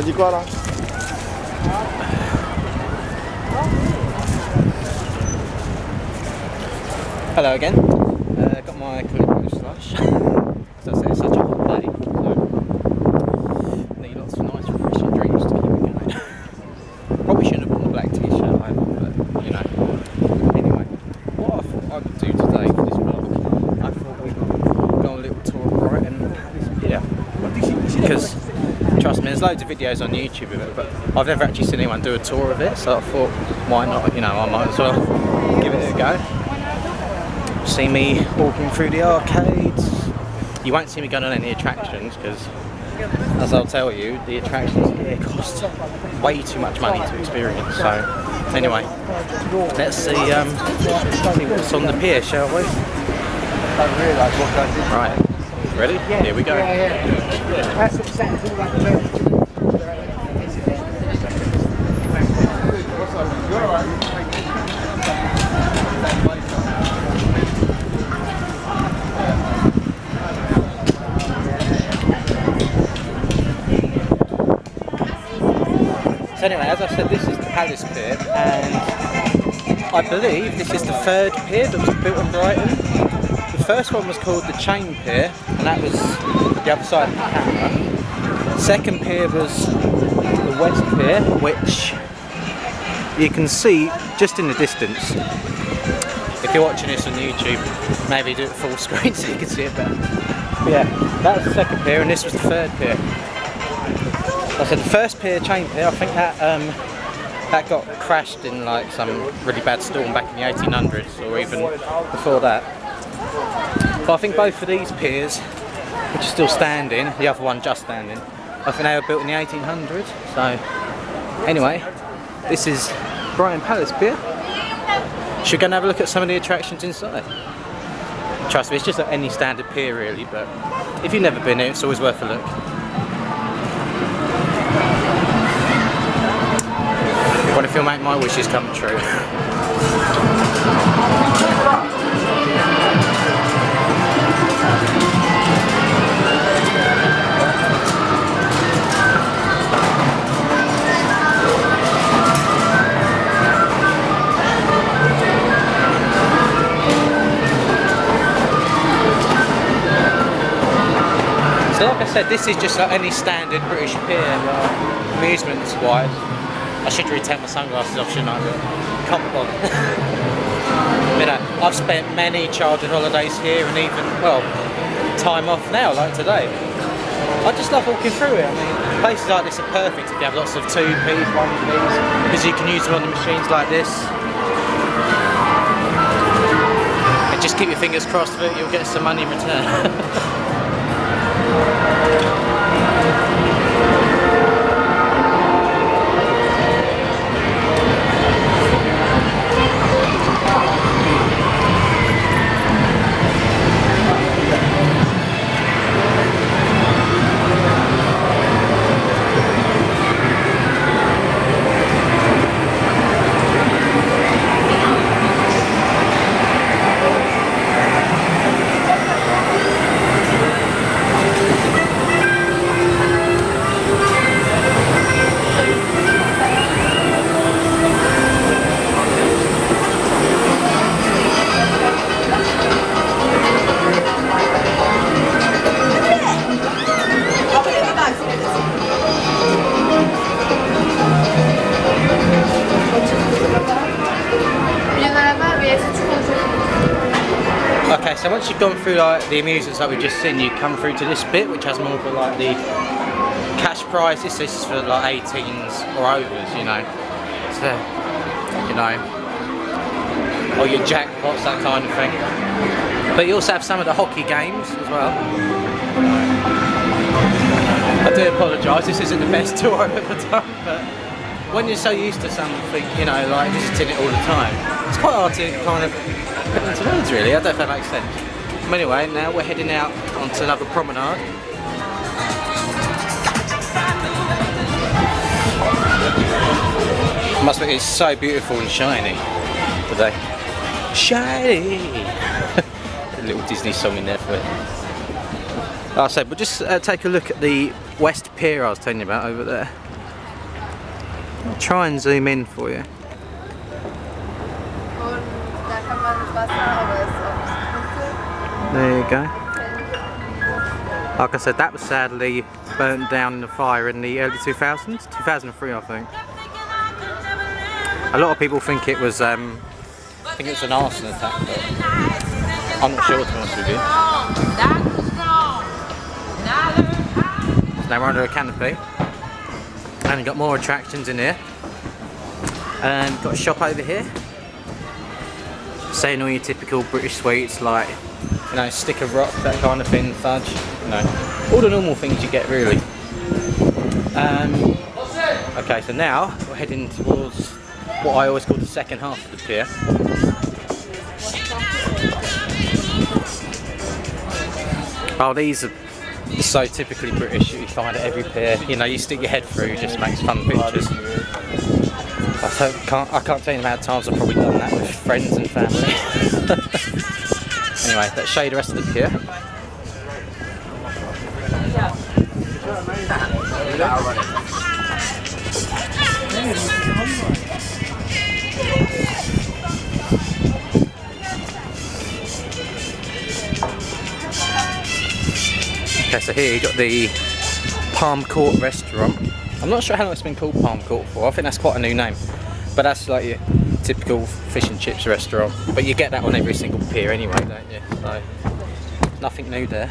Di qua là. Hello again. Got my cooling slush. As I say, it's such a hot day, so need lots of nice refreshing drinks to keep it going. Probably shouldn't have bought a black t-shirt either, but you know. Anyway, what I thought I would do today for this vlog, I thought we'd go on a little tour of Brighton Palace Pier. Because trust me, there's loads of videos on YouTube of it, but I've never actually seen anyone do a tour of it, so I thought, why not? You know, I might as well give it a go. See me walking through the arcades. You won't see me going on any attractions because, as I'll tell you, the attractions here cost way too much money to experience. So, anyway, let's see what's on the pier, shall we? Right, ready? Here we go. So anyway, as I said, this is the Palace Pier, and I believe this is the third pier that was built in Brighton. The first one was called the Chain Pier, and that was the other side of the camera. Second pier was the West Pier, which you can see just in the distance. If you're watching this on YouTube, maybe do it full screen so you can see it better. But yeah, that was the second pier, and this was the third pier. I said the first pier, Chain Pier, I think that got crashed in like some really bad storm back in the 1800s or even before that. But I think both of these piers, which are still standing, the other one just standing, I think they were built in the 1800s. So anyway, this is Brighton Palace Pier. Should we go and have a look at some of the attractions inside? Trust me, it's just like any standard pier really, but if you've never been here, it's always worth a look. What if you'll make my wishes come true? So like I said, this is just like any standard British pier, amusements wise. I should really take my sunglasses off, shouldn't I? Can't be bothered. You know, I've spent many childhood holidays here and even, well, time off now, like today. I just love walking through it. I mean, places like this are perfect if you have lots of 2Ps, 1Ps, because you can use them on the machines like this. And just keep your fingers crossed that you'll get some money in return. Okay, so once you've gone through like the amusements that we've just seen, you come through to this bit which has more for like the cash prizes. This is for like 18s or overs, you know. So, you know, or your jackpots, that kind of thing. But you also have some of the hockey games as well. I do apologise, this isn't the best tour I've ever done, but when you're so used to something, you know, like visiting it all the time, it's quite hard to kind of put into words really. I don't know if that makes sense. But anyway, now we're heading out onto another promenade. Must be, it's so beautiful and shiny today. Shiny! A little Disney song in there for it. Like I said, but just take a look at the West Pier I was telling you about over there. I'll try and zoom in for you. There you go. Like I said, that was sadly burnt down in a fire in the early 2000s, 2003 I think. A lot of people think it was, I think it was an arson attack, but I'm not sure to be honest with you. So now we're under a canopy, and we've got more attractions in here. And got a shop over here, selling all your typical British sweets like, you know, stick of rock, that kind of thing, fudge, you know, all the normal things you get really. Okay, so now we're heading towards what I always call the second half of the pier. Oh, these are so typically British that you find at every pier. You know, you stick your head through, it just makes fun pictures. I can't tell you the amount of times I've probably done that with friends and family. Anyway, let's show you the rest of the pier. Okay, so here you got the Palm Court restaurant. I'm not sure how long it's been called Palm Court for. I think that's quite a new name. But that's like your typical fish and chips restaurant. But you get that on every single pier anyway, don't you? So, nothing new there.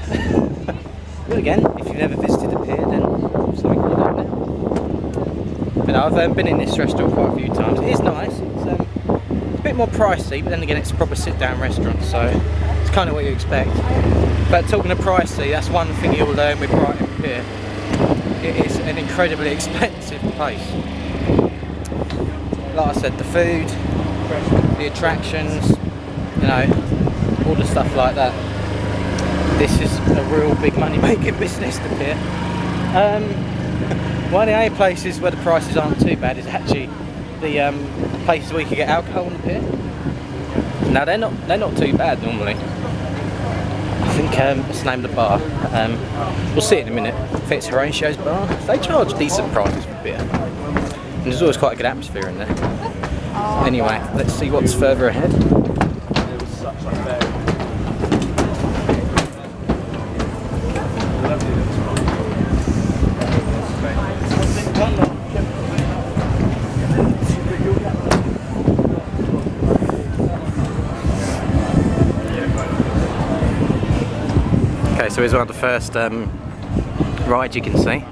But again, if you've never visited a pier, then something you don't know. You know, I've been in this restaurant quite a few times. It is nice. It's a bit more pricey, but then again, it's a proper sit-down restaurant, so it's kind of what you expect. But talking of pricey, that's one thing you'll learn with Brighton Pier. It is an incredibly expensive place. Like I said, the food, the attractions, you know, all the stuff like that. This is a real big money making business, the pier. One of the only places where the prices aren't too bad is actually the places where you can get alcohol on the pier. Now they're not too bad normally. I think it's the name of the bar. We'll see it in a minute. I think it's Horatio's bar. They charge decent prices for beer. And there's always quite a good atmosphere in there. Anyway, let's see what's further ahead. Okay, so here's one of the first rides you can see.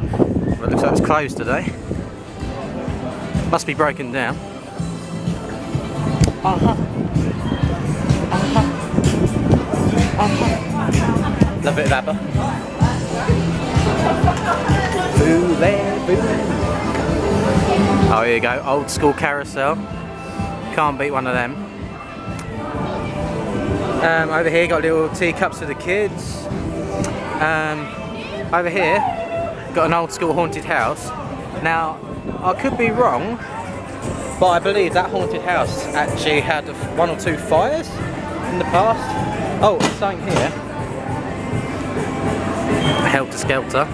Well, it looks like it's closed today. Must be broken down. Love a bit of ABBA. Oh, here you go, old school carousel. Can't beat one of them. Over here, got little teacups for the kids. Over here, got an old school haunted house. Now, I could be wrong, but I believe that haunted house actually had one or two fires in the past. Oh, it's something here. Helter Skelter.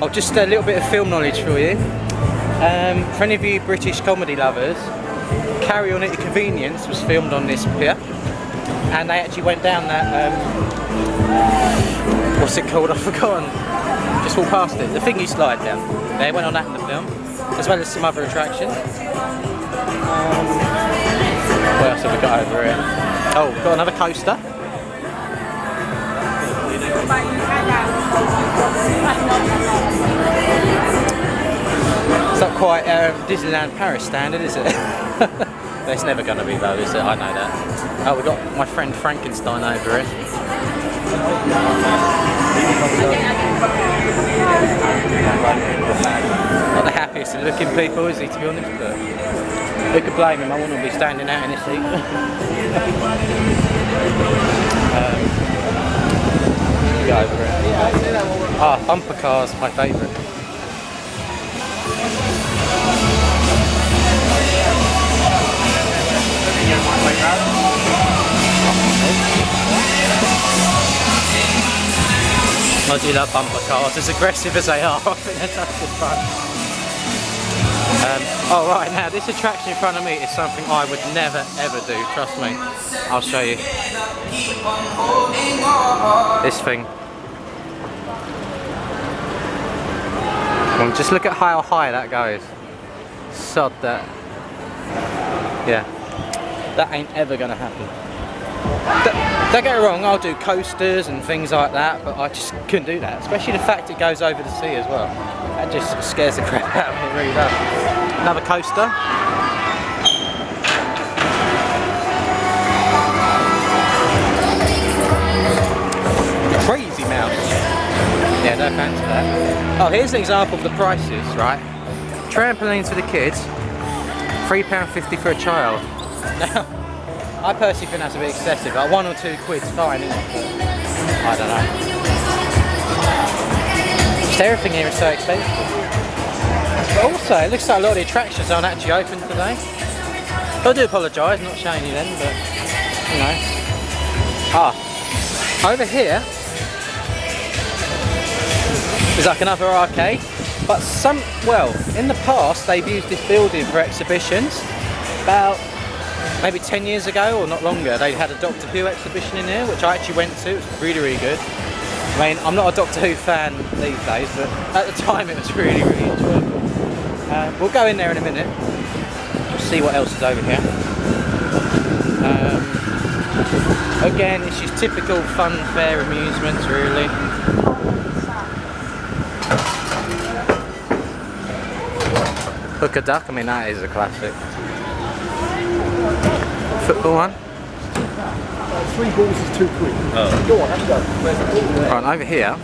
Oh, just a little bit of film knowledge for you. For any of you British comedy lovers, Carry On at Your Convenience was filmed on this pier, and they actually went down that, what's it called, I've forgotten. Just walk past it, the thing you slide down. They went on that in the film, as well as some other attractions. What else have we got over here? Oh, we've got another coaster. It's not quite Disneyland Paris standard, is it? It's never going to be though, is it? I know that. Oh, we've got my friend Frankenstein over here. Not the happiest of looking people, is he, to be honest, but who could blame him? I wouldn't be standing out in his seat. Go over it. Ah, bumper cars, my favourite. I do love bumper cars, as aggressive as they are. I think they're such good fun. Oh right, now this attraction in front of me is something I would never ever do, trust me. I'll show you. This thing. Well, just look at how high that goes. Sod that. Yeah, that ain't ever gonna happen. Don't get me wrong, I'll do coasters and things like that, but I just couldn't do that, especially the fact it goes over the sea as well. That just scares the crap out of me, it really does. Another coaster. Crazy mouse. Yeah, no fancy that. Oh, here's an example of the prices, right? Trampolines for the kids, £3.50 for a child. Now, I personally think that's a bit excessive. Like £1 or £2 fine, isn't it? I don't know. Just everything here is so expensive. But also, it looks like a lot of the attractions aren't actually open today. I do apologise, not showing you then, but you know. Ah, over here is like another arcade. But well, in the past they've used this building for exhibitions. About maybe 10 years ago or not longer, they had a Doctor Who exhibition in here, which I actually went to. It was really, really good. I mean, I'm not a Doctor Who fan these days, but at the time it was really, really enjoyable. We'll go in there in a minute, see what else is over here. Again, it's just typical fun fair amusements, really. Hook a duck, I mean that is a classic. Football one. 3 balls is £2. Oh. Go on, have a go. Right, over here.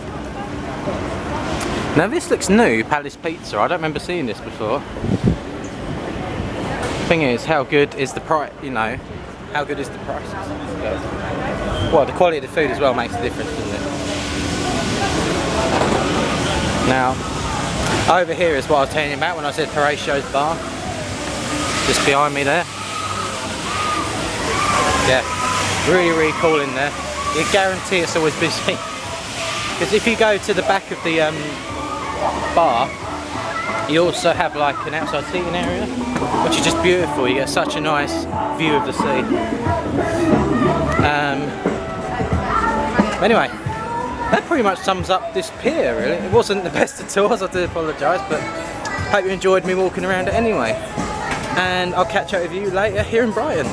Now this looks new, Palace Pizza. I don't remember seeing this before. Thing is, how good is the price? You know, how good is the price? Well, the quality of the food as well makes a difference, doesn't it? Now, over here is what I was telling you about when I said Horatio's Bar. Just behind me there. Yeah, really, really cool in there. You guarantee it's always busy. Because if you go to the back of the bar, you also have like an outside seating area, which is just beautiful. You get such a nice view of the sea. Anyway, that pretty much sums up this pier, really. It wasn't the best of tours, I do apologise, but hope you enjoyed me walking around it anyway. And I'll catch up with you later here in Brighton.